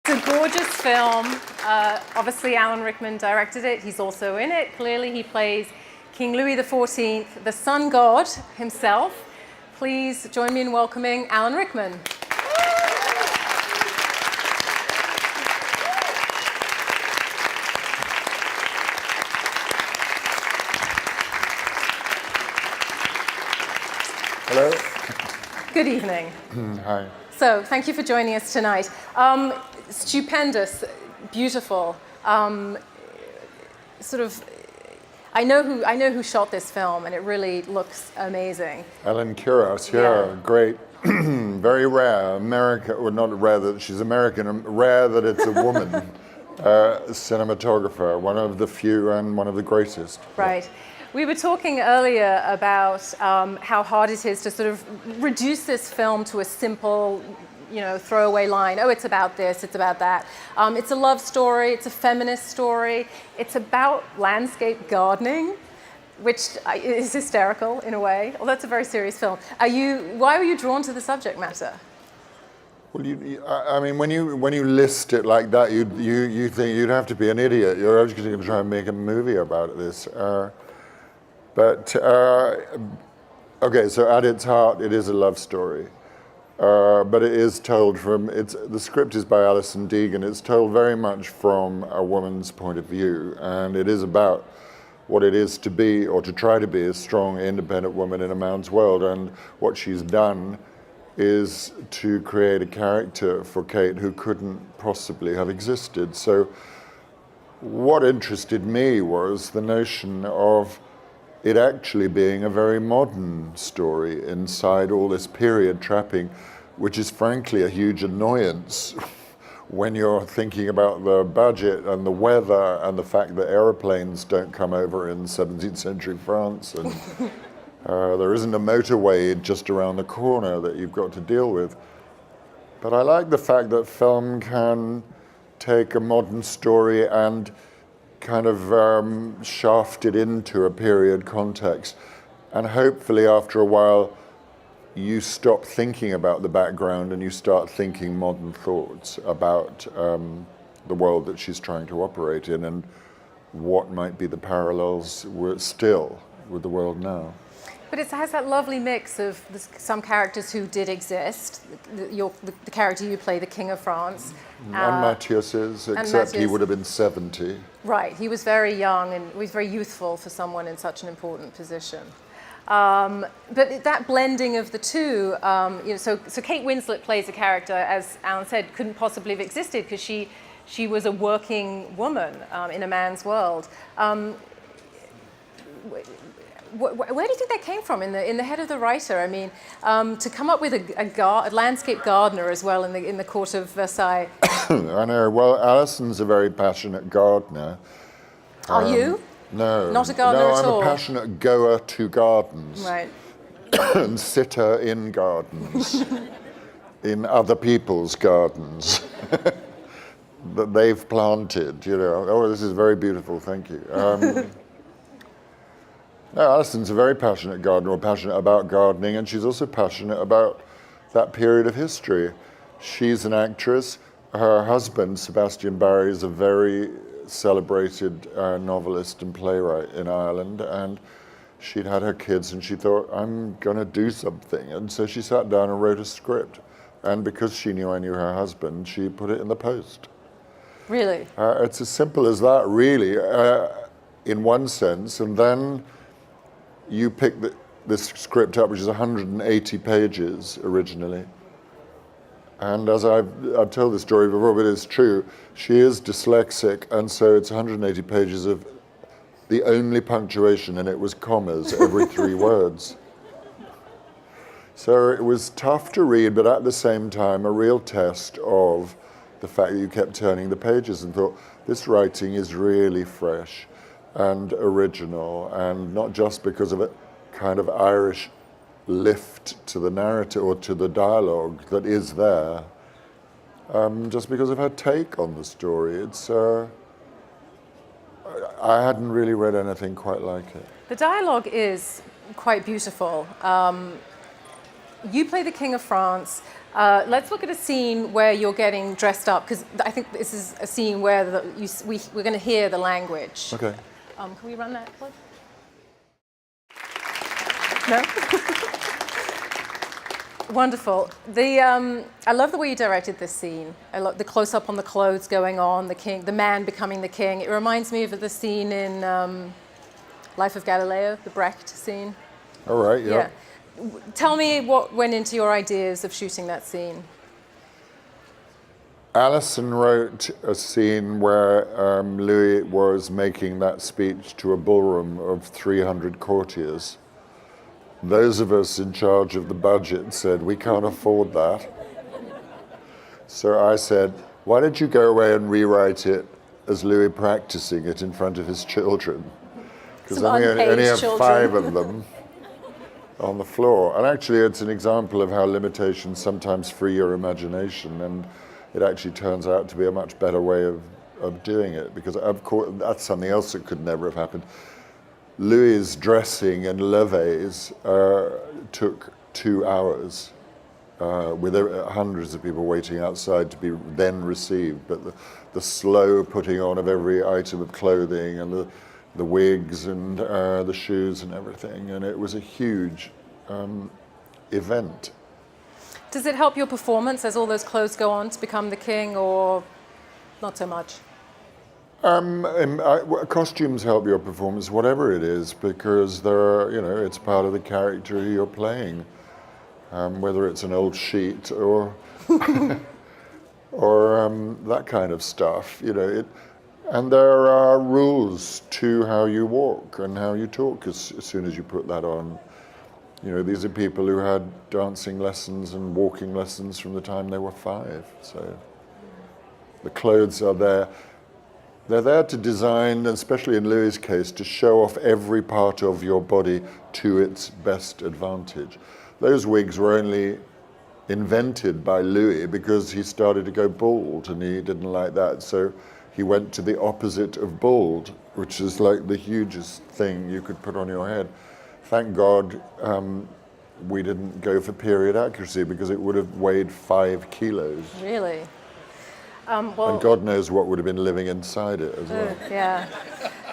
It's a gorgeous film. Obviously, Alan Rickman directed it. He's also in it. Clearly, he plays King Louis XIVs, the sun god himself. Please join me in welcoming Alan Rickman. Hello. Good evening. Hi. So, thank you for joining us tonight. Stupendous, beautiful. I know who shot this film, and it really looks amazing. Ellen Kuras, yeah. Great. Very rare. Well, not rare that she's American, rare that it's a woman cinematographer, one of the few and one of the greatest. Right. We were talking earlier about how hard it is to sort of reduce this film to a simple, throwaway line. Oh, it's about this, it's about that. It's a love story, it's a feminist story. It's about landscape gardening, which is hysterical in a way. Well, that's a very serious film. Why were you drawn to the subject matter? Well, I mean, when you list it like that, you think you'd have to be an idiot. You're actually going to try and make a movie about this. Okay, so at its heart, it is a love story. But it is told the script is by Alison Deegan. It's told very much from a woman's point of view, and it is about what it is to be, or to try to be, a strong, independent woman in a man's world. And what she's done is to create a character for Kate who couldn't possibly have existed. So what interested me was the notion of it actually being a very modern story inside all this period trapping, which is frankly a huge annoyance when you're thinking about the budget and the weather and the fact that aeroplanes don't come over in 17th century France, and there isn't a motorway just around the corner that you've got to deal with. But I like the fact that film can take a modern story and kind of shaft it into a period context, and hopefully after a while you stop thinking about the background and you start thinking modern thoughts about the world that she's trying to operate in, and what might be the parallels still with the world now. But it has that lovely mix of some characters who did exist. The character you play, the King of France. And Matthias's, except he would have been 70. Right, he was very young and he was very youthful for someone in such an important position. But that blending of the two, so Kate Winslet plays a character, as Alan said, couldn't possibly have existed because she was a working woman in a man's world. Where do you think that came from in the head of the writer? I mean, to come up with a landscape gardener as well in the court of Versailles. I know. Well, Alison's a very passionate gardener. Are you? No. Not a gardener at all? No, I'm a passionate goer to gardens. Right. And sitter in gardens. In other people's gardens. That they've planted, Oh, this is very beautiful, thank you. No, Alison's a very passionate gardener, passionate about gardening, and she's also passionate about that period of history. She's an actress. Her husband, Sebastian Barry, is a very celebrated novelist and playwright in Ireland, and she'd had her kids and she thought, I'm going to do something. And so she sat down and wrote a script. And because she knew I knew her husband, she put it in the post. Really? It's as simple as that, really, in one sense. And then you pick this script up, which is 180 pages originally. And as I've told this story before, but it's true, she is dyslexic, and so it's 180 pages of the only punctuation, and it was commas every 3 words. So it was tough to read, but at the same time, a real test of the fact that you kept turning the pages and thought, this writing is really fresh and original, and not just because of a kind of Irish lift to the narrative or to the dialogue that is there, just because of her take on the story. It's I hadn't really read anything quite like it. The dialogue is quite beautiful. you play the King of France. Let's look at a scene where you're getting dressed up, because I think this is a scene where we're going to hear the language. Okay. Can we run that clip? No? Wonderful. I love the way you directed this scene. I love the close-up on the clothes going on, the man becoming the king. It reminds me of the scene in Life of Galileo, the Brecht scene. All right, yeah. Tell me what went into your ideas of shooting that scene. Alison wrote a scene where Louis was making that speech to a ballroom of 300 courtiers. Those of us in charge of the budget said, we can't afford that. So I said, why don't you go away and rewrite it as Louis practicing it in front of his children? Because then we only have children. 5 of them on the floor. And actually it's an example of how limitations sometimes free your imagination, and it actually turns out to be a much better way of doing it, because of course that's something else that could never have happened. Louis' dressing and levées took 2 hours with hundreds of people waiting outside to be then received. But the slow putting on of every item of clothing and the wigs and the shoes and everything, and it was a huge event. Does it help your performance as all those clothes go on to become the king, or not so much? Costumes help your performance, whatever it is, because it's part of the character you're playing, whether it's an old sheet or or that kind of stuff. And there are rules to how you walk and how you talk as soon as you put that on. These are people who had dancing lessons and walking lessons from the time they were 5. So the clothes are there. They're there to design, especially in Louis' case, to show off every part of your body to its best advantage. Those wigs were only invented by Louis because he started to go bald and he didn't like that. So he went to the opposite of bald, which is like the hugest thing you could put on your head. Thank God we didn't go for period accuracy, because it would have weighed 5 kilos. Really? And God knows what would have been living inside it as well. Yeah.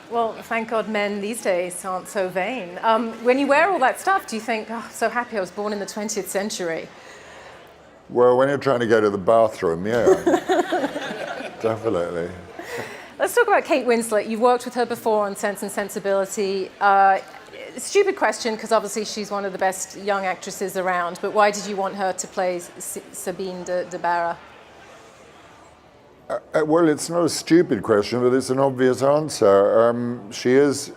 Well, thank God men these days aren't so vain. When you wear all that stuff, do you think, oh, I'm so happy I was born in the 20th century? Well, when you're trying to go to the bathroom, yeah. Definitely. Let's talk about Kate Winslet. You've worked with her before on Sense and Sensibility. Stupid question, because obviously she's one of the best young actresses around, but why did you want her to play Sabine de Barra? Well, it's not a stupid question, but it's an obvious answer. She is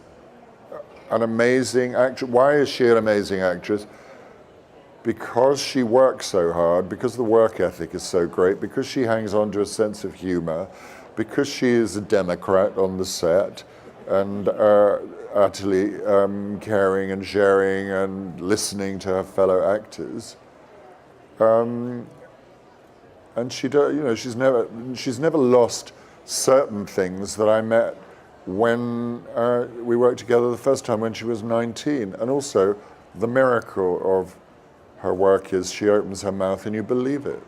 an amazing actress. Why is she an amazing actress? Because she works so hard, because the work ethic is so great, because she hangs on to a sense of humor, because she is a Democrat on the set, and utterly caring and sharing and listening to her fellow actors. And she's never lost certain things that I met when we worked together the first time when she was 19. And also, the miracle of her work is she opens her mouth and you believe it.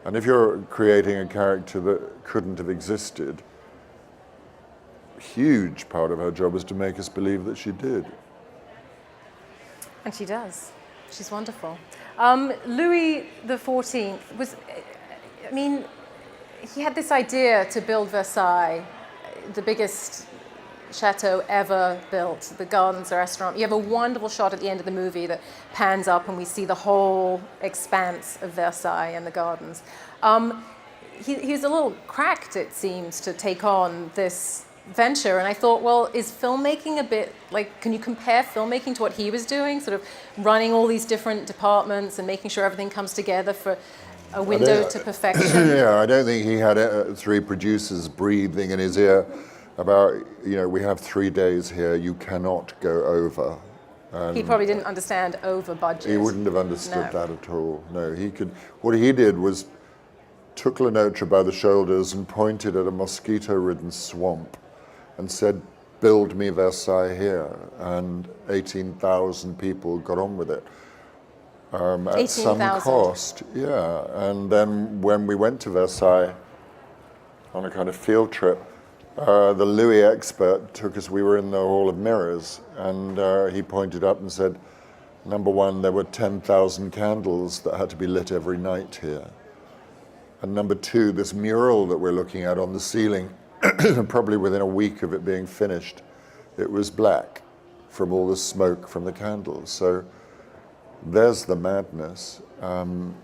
And if you're creating a character that couldn't have existed, a huge part of her job is to make us believe that she did. And she does. She's wonderful. Louis XIV was, he had this idea to build Versailles, the biggest chateau ever built, the gardens, the restaurant. You have a wonderful shot at the end of the movie that pans up and we see the whole expanse of Versailles and the gardens. He's a little cracked, it seems, to take on this venture, and I thought, well, is filmmaking a bit like, can you compare filmmaking to what he was doing, sort of running all these different departments and making sure everything comes together for a window to perfection? Yeah, I don't think he had 3 producers breathing in his ear about, we have 3 days here, you cannot go over. And he probably didn't understand over budget. He wouldn't have understood that at all. No, what he did was took Lenotre by the shoulders and pointed at a mosquito-ridden swamp and said, build me Versailles here. And 18,000 people got on with it. at some 18,000. cost. Yeah, and then when we went to Versailles on a kind of field trip, the Louis expert took us, we were in the Hall of Mirrors, and he pointed up and said, number one, there were 10,000 candles that had to be lit every night here. And number two, this mural that we're looking at on the ceiling, probably within a week of it being finished, it was black from all the smoke from the candles. So there's the madness and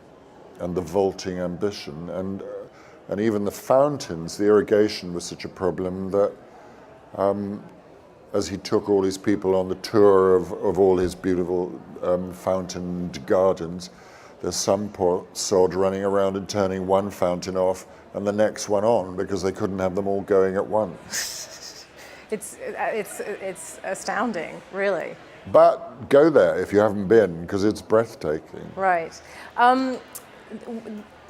the vaulting ambition. And even the fountains, the irrigation was such a problem that as he took all these people on the tour of all his beautiful fountained gardens, there's some poor sod running around and turning one fountain off and the next one on because they couldn't have them all going at once. It's astounding, really. But go there if you haven't been, because it's breathtaking. Right.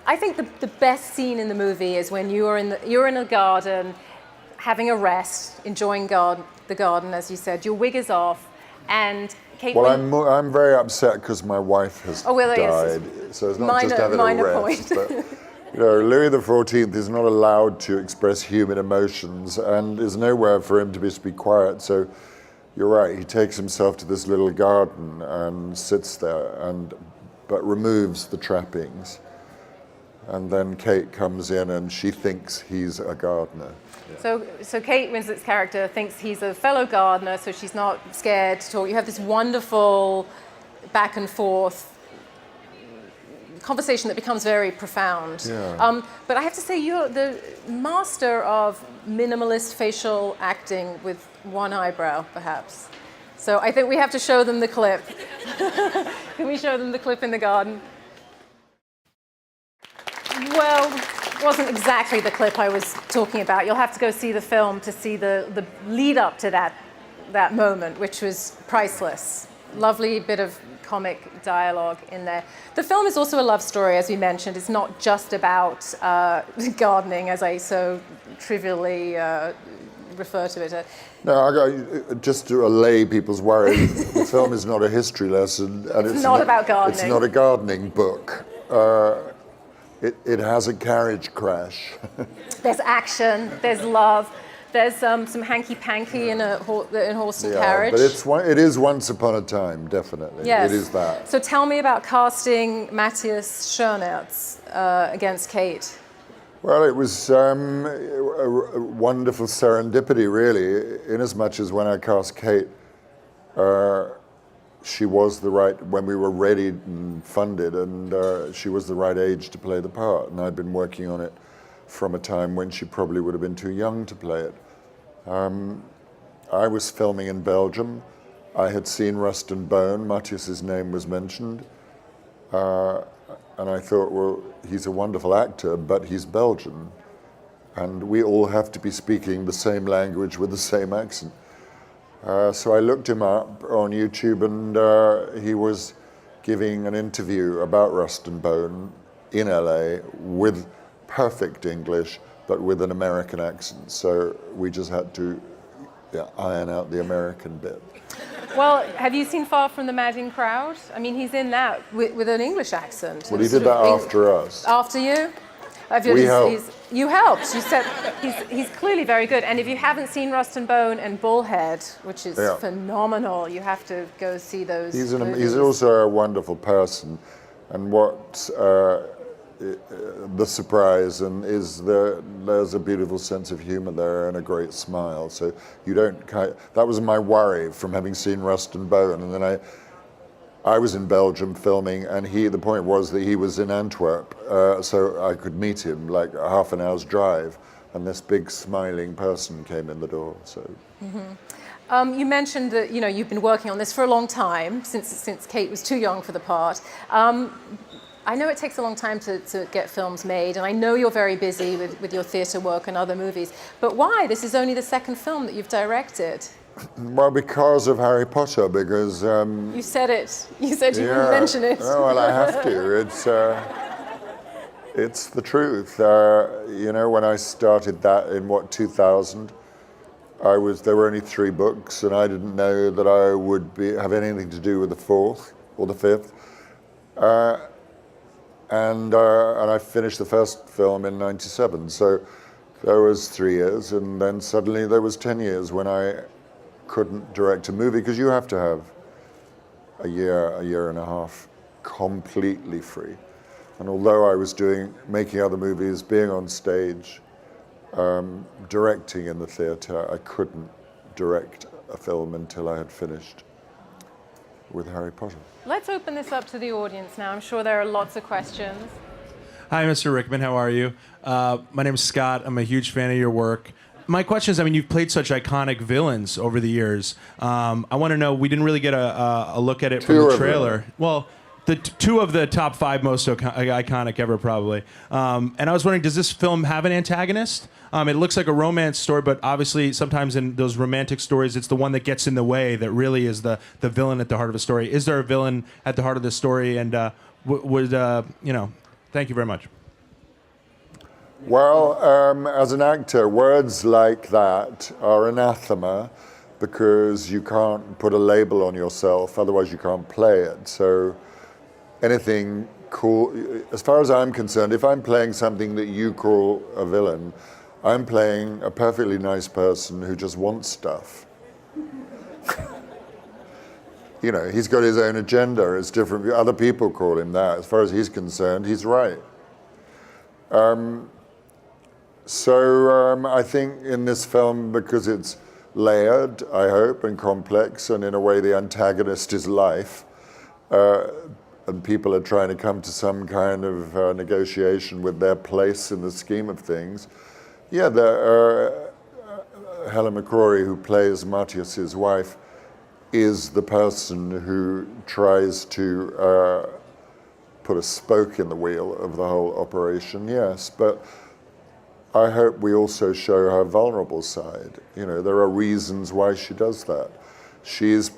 I think the best scene in the movie is when you're in a garden, having a rest, enjoying the garden, as you said. Your wig is off, and Kate. Well, I'm very upset because my wife has died, so it's not just having a rest. But, you know, Louis XIV is not allowed to express human emotions, and there's nowhere for him to just be quiet. So, you're right. He takes himself to this little garden and sits there, but removes the trappings. And then Kate comes in and she thinks he's a gardener. So Kate Winslet's character thinks he's a fellow gardener, so she's not scared to talk. You have this wonderful back and forth conversation that becomes very profound. Yeah. But I have to say, you're the master of minimalist facial acting with one eyebrow, perhaps. So I think we have to show them the clip. Can we show them the clip in the garden? Well, it wasn't exactly the clip I was talking about. You'll have to go see the film to see the lead up to that moment, which was priceless. Lovely bit of comic dialogue in there. The film is also a love story, as we mentioned. It's not just about gardening, as I so trivially refer to it. No, just to allay people's worry, the film is not a history lesson. And it's not about gardening. It's not a gardening book. It has a carriage crash. There's action, there's love, there's some hanky-panky in a horse and carriage. But it is Once Upon a Time, definitely. Yes. It is that. So tell me about casting Matthias Schoenaerts against Kate. Well, it was a wonderful serendipity, really, in as much as when I cast Kate, she was when we were ready and funded, and she was the right age to play the part. And I'd been working on it from a time when she probably would have been too young to play it. I was filming in Belgium. I had seen Rust and Bone. Matthias's name was mentioned. And I thought, well, he's a wonderful actor, but he's Belgian. And we all have to be speaking the same language with the same accent. So I looked him up on YouTube, and he was giving an interview about Rust and Bone in LA with perfect English, but with an American accent. So we just had to iron out the American bit. Well, have you seen Far From the Madding Crowd? I mean, he's in that with an English accent. Well, he did that after us. After you? We helped. You helped. You said he's clearly very good. And if you haven't seen Rust and Bone and Bullhead, which is phenomenal, you have to go see those. He's also a wonderful person, and what the surprise is there's a beautiful sense of humor there and a great smile. So you don't that was my worry from having seen Rust and Bone, and then I was in Belgium filming, and the point was that he was in Antwerp, so I could meet him like a half an hour's drive, and this big smiling person came in the door. So. Mm-hmm. You mentioned that you've been working on this for a long time, since Kate was too young for the part. I know it takes a long time to get films made, and I know you're very busy with your theatre work and other movies, but why? This is only the second film that you've directed. Well, because of Harry Potter, because... you said it. You said you wouldn't mention it. Oh, well, I have to. It's the truth. When I started that in, 2000, there were only 3 books, and I didn't know that I would have anything to do with the 4th or the 5th. And I finished the first film in '97. So there was 3 years, and then suddenly there was 10 years when I couldn't direct a movie, because you have to have a year and a half completely free. And although I was making other movies, being on stage, directing in the theatre, I couldn't direct a film until I had finished with Harry Potter. Let's open this up to the audience now. I'm sure there are lots of questions. Hi, Mr. Rickman. How are you? My name is Scott. I'm a huge fan of your work. My question is, I mean, you've played such iconic villains over the years. I want to know, we didn't really get a look at it from the trailer. Well, the two of the top 5 most iconic ever, probably. And I was wondering, does this film have an antagonist? It looks like a romance story, but obviously sometimes in those romantic stories, it's the one that gets in the way that really is the villain at the heart of a story. Is there a villain at the heart of the story? And thank you very much. Well, as an actor, words like that are anathema, because you can't put a label on yourself, otherwise you can't play it. So anything cool, as far as I'm concerned, if I'm playing something that you call a villain, I'm playing a perfectly nice person who just wants stuff. You know, he's got his own agenda. It's different. Other people call him that. As far as he's concerned, he's right. I think in this film, because it's layered, I hope, and complex, and in a way the antagonist is life, and people are trying to come to some kind of negotiation with their place in the scheme of things. Yeah, Helen McCrory, who plays Matthias's wife, is the person who tries to put a spoke in the wheel of the whole operation, yes. But I hope we also show her vulnerable side. You know, there are reasons why she does that. She's,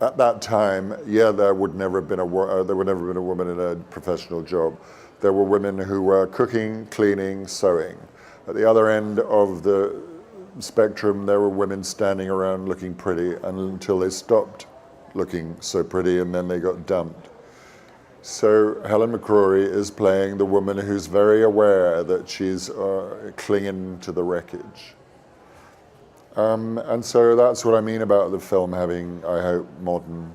at that time, there would never have been a woman in a professional job. There were women who were cooking, cleaning, sewing. At the other end of the spectrum, there were women standing around looking pretty until they stopped looking so pretty, and then they got dumped. So Helen McCrory is playing the woman who's very aware that she's clinging to the wreckage. And so that's what I mean about the film having, I hope, modern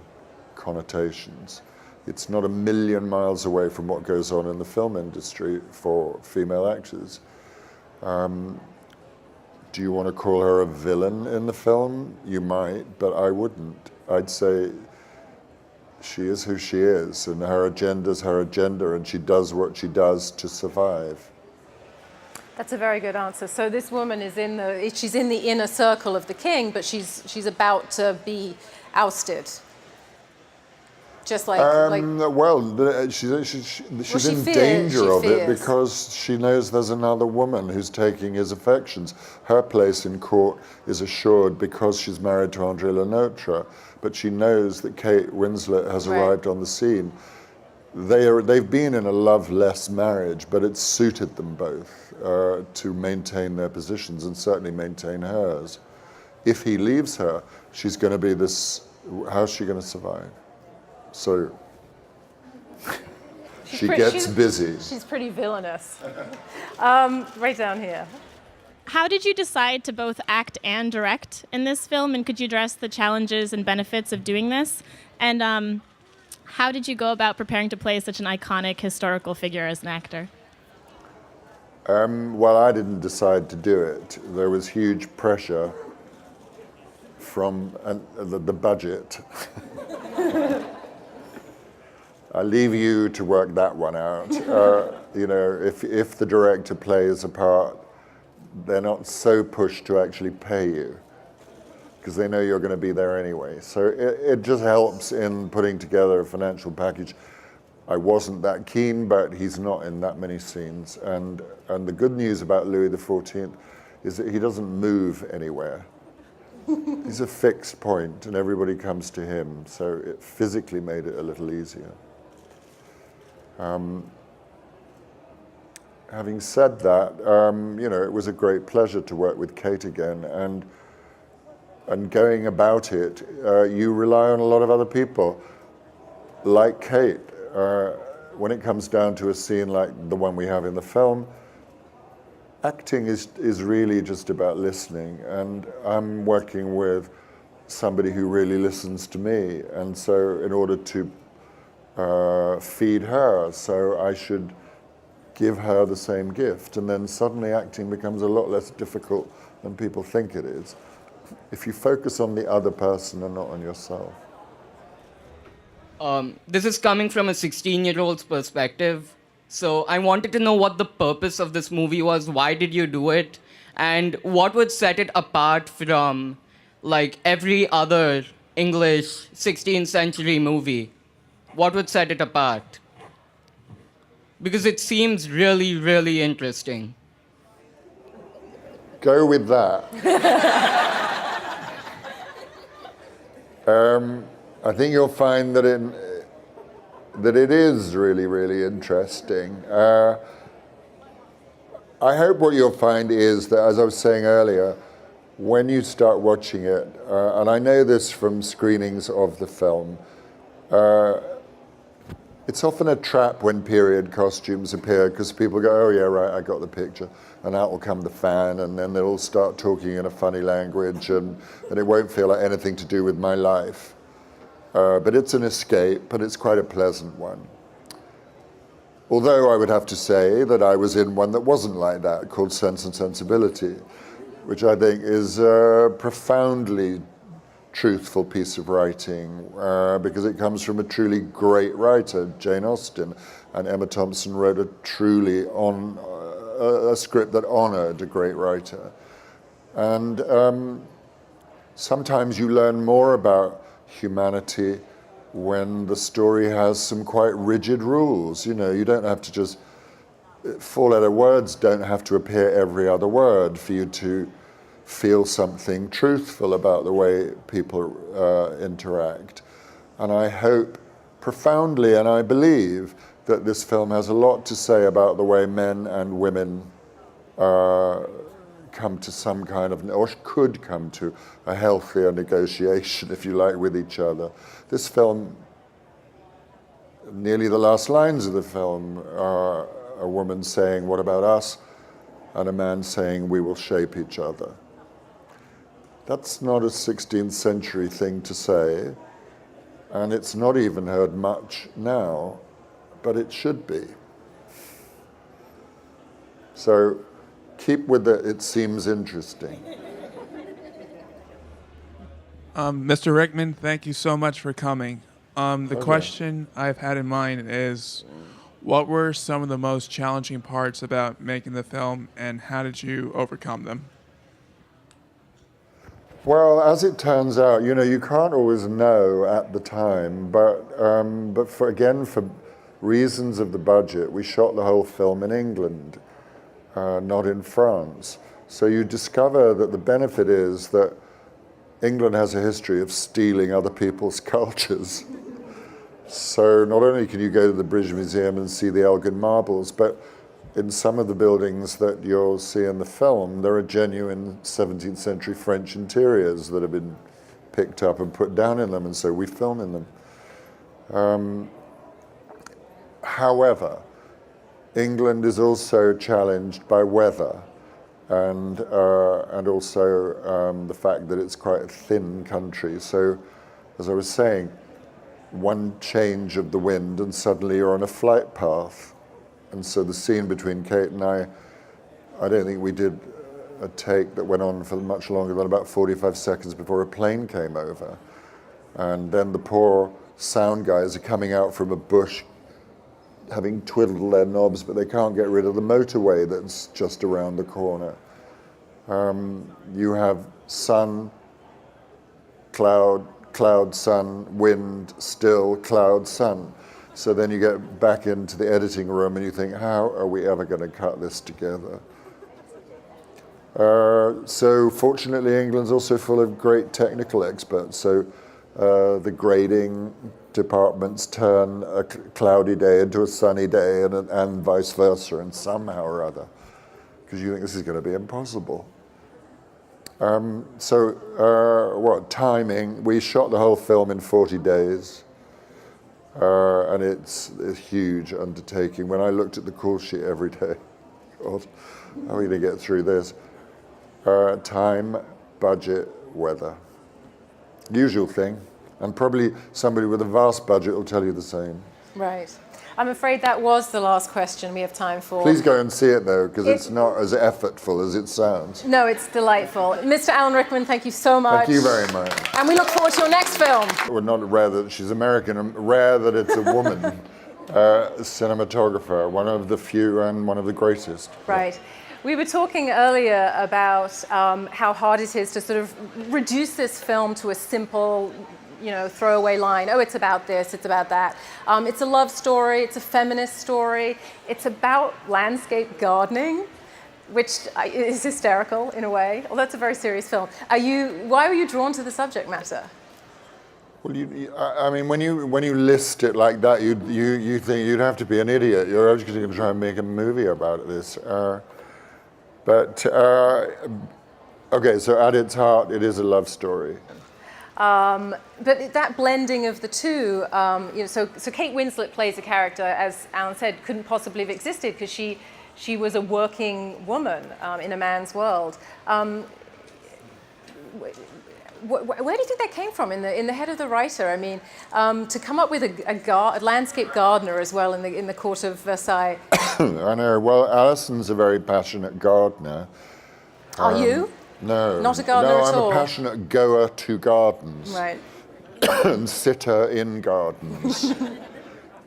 connotations. It's not a million miles away from what goes on in the film industry for female actors. Do you want to call her a villain in the film? You might, but I wouldn't. I'd say she is who she is, and her agenda's her agenda, and she does what she does to survive. That's a very good answer. So this woman is she's in the inner circle of the king, but she's about to be ousted. Just like she's in danger of it because she knows there's another woman who's taking his affections. Her place in court is assured because she's married to Andre Lenotre, but she knows that Kate Winslet has arrived on the scene. They've been in a loveless marriage, but it's suited them both to maintain their positions and certainly maintain hers. If he leaves her, she's going to be this. How's she going to survive? So she gets busy. She's pretty villainous. Right down here. How did you decide to both act and direct in this film? And could you address the challenges and benefits of doing this? And how did you go about preparing to play such an iconic historical figure as an actor? Well, I didn't decide to do it. There was huge pressure from the budget. I leave you to work that one out. You know, if the director plays a part, they're not so pushed to actually pay you because they know you're going to be there anyway. So it just helps in putting together a financial package. I wasn't that keen, but he's not in that many scenes. And the good news about Louis XIV is that he doesn't move anywhere. He's a fixed point, and everybody comes to him. So it physically made it a little easier. Having said that, you know, it was a great pleasure to work with Kate again, and going about it, you rely on a lot of other people. like Kate, when it comes down to a scene like the one we have in the film, acting is really just about listening, and I'm working with somebody who really listens to me, and so in order to feed her, so I should give her the same gift, and then suddenly acting becomes a lot less difficult than people think it is, if you focus on the other person and not on yourself. This is coming from a 16-year-old's perspective. So I wanted to know what the purpose of this movie was. Why did you do it? And what would set it apart from like every other English 16th century movie? What would set it apart? Because it seems really, really interesting. Go with that. I think you'll find that it is really, really interesting. I hope what you'll find is that, as I was saying earlier, when you start watching it, and I know this from screenings of the film, it's often a trap when period costumes appear, because people go, oh yeah, right, I got the picture. And out will come the fan, and then they'll start talking in a funny language, and it won't feel like anything to do with my life. But it's an escape, but it's quite a pleasant one. Although I would have to say that I was in one that wasn't like that, called Sense and Sensibility, which I think is a profoundly truthful piece of writing, because it comes from a truly great writer, Jane Austen, and Emma Thompson wrote a truly a script that honored a great writer. And sometimes you learn more about humanity when the story has some quite rigid rules. You know, you don't have to just, four-letter words don't have to appear every other word for you to feel something truthful about the way people interact. And I hope profoundly, and I believe, that this film has a lot to say about the way men and women come to some kind of, or could come to, a healthier negotiation, if you like, with each other. This film, nearly the last lines of the film are a woman saying, "What about us?" and a man saying, "We will shape each other." That's not a 16th century thing to say, and it's not even heard much now, but it should be. So keep with it, it seems interesting. Mr. Rickman, thank you so much for coming. The question I've had in mind is, what were some of the most challenging parts about making the film, and how did you overcome them? Well, as it turns out, you know, you can't always know at the time, but for reasons of the budget, we shot the whole film in England, not in France. So you discover that the benefit is that England has a history of stealing other people's cultures. So not only can you go to the British Museum and see the Elgin marbles, but in some of the buildings that you'll see in the film, there are genuine 17th century French interiors that have been picked up and put down in them, and so we film in them. However, England is also challenged by weather, and also the fact that it's quite a thin country. So, as I was saying, one change of the wind and suddenly you're on a flight path. And so the scene between Kate and I don't think we did a take that went on for much longer than about 45 seconds before a plane came over. And then the poor sound guys are coming out from a bush having twiddled their knobs, but they can't get rid of the motorway that's just around the corner. You have sun, cloud, cloud, sun, wind, still, cloud, sun. So then you get back into the editing room and you think, how are we ever going to cut this together? So fortunately, England's also full of great technical experts. So the grading departments turn a cloudy day into a sunny day, and vice versa, and somehow or other, because you think this is going to be impossible. Timing, we shot the whole film in 40 days. And it's a huge undertaking. When I looked at the call sheet every day, God, how are we going to get through this? Time, budget, weather. Usual thing. And probably somebody with a vast budget will tell you the same. Right. I'm afraid that was the last question we have time for. Please go and see it though, because it's not as effortful as it sounds. No, it's delightful. Mr. Alan Rickman, thank you so much. Thank you very much. And we look forward to your next film. Well, not rare that she's American, and rare that it's a woman cinematographer, one of the few and one of the greatest. Right. We were talking earlier about how hard it is to sort of reduce this film to a simple, throwaway line. Oh, it's about this, it's about that. It's a love story, it's a feminist story. It's about landscape gardening, which is hysterical in a way. Although it's a very serious film. Why were you drawn to the subject matter? Well, I mean, when you list it like that, you think you'd have to be an idiot. You're actually going to try and make a movie about this. Okay, so at its heart, it is a love story. But that blending of the two, so Kate Winslet plays a character, as Alan said, couldn't possibly have existed because she was a working woman in a man's world. Where do you think that came from in the head of the writer? I mean, to come up with a landscape gardener as well in the court of Versailles. I know. Well, Alison's a very passionate gardener. Are you? No. Not a gardener at all? No, I'm a passionate goer to gardens. Right. And sitter in gardens.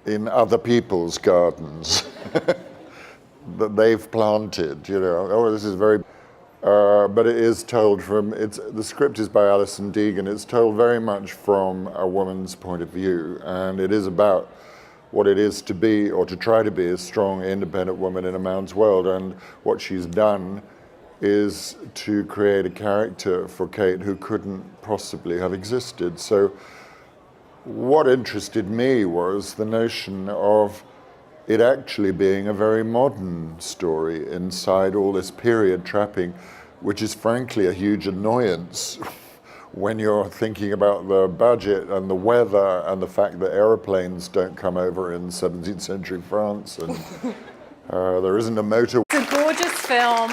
In other people's gardens. That they've planted, Oh, this is very... but it is told the script is by Alison Deegan. It's told very much from a woman's point of view, and it is about what it is to be, or to try to be, a strong, independent woman in a man's world. And what she's done is to create a character for Kate who couldn't possibly have existed. So what interested me was the notion of it actually being a very modern story inside all this period trapping, which is frankly a huge annoyance when you're thinking about the budget and the weather and the fact that aeroplanes don't come over in 17th century France, and there isn't a motor. It's a gorgeous film.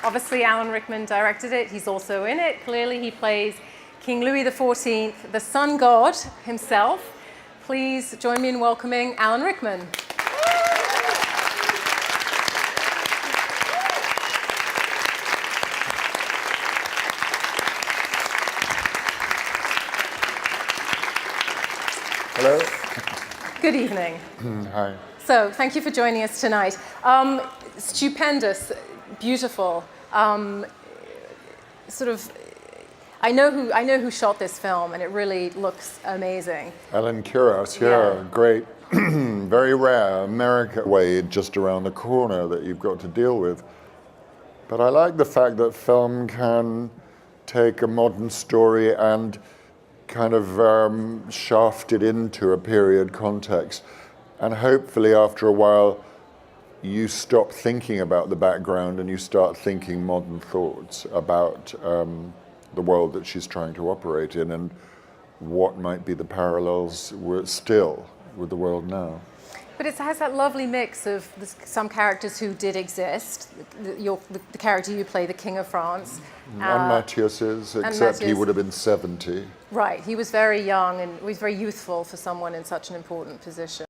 Obviously, Alan Rickman directed it. He's also in it. Clearly, he plays King Louis XIV, the sun god himself. Please join me in welcoming Alan Rickman. Hello? Good evening. Hi. So, thank you for joining us tonight. Stupendous, beautiful. I know who shot this film, and it really looks amazing. Alan Rickman, yeah, great, very rare America way just around the corner that you've got to deal with. But I like the fact that film can take a modern story and kind of shaft it into a period context. And hopefully after a while, you stop thinking about the background and you start thinking modern thoughts about the world that she's trying to operate in and what might be the parallels still with the world now. But it has that lovely mix of some characters who did exist. The character you play, the King of France. And Matthias's, except he would have been 70. Right, he was very young and he was very youthful for someone in such an important position.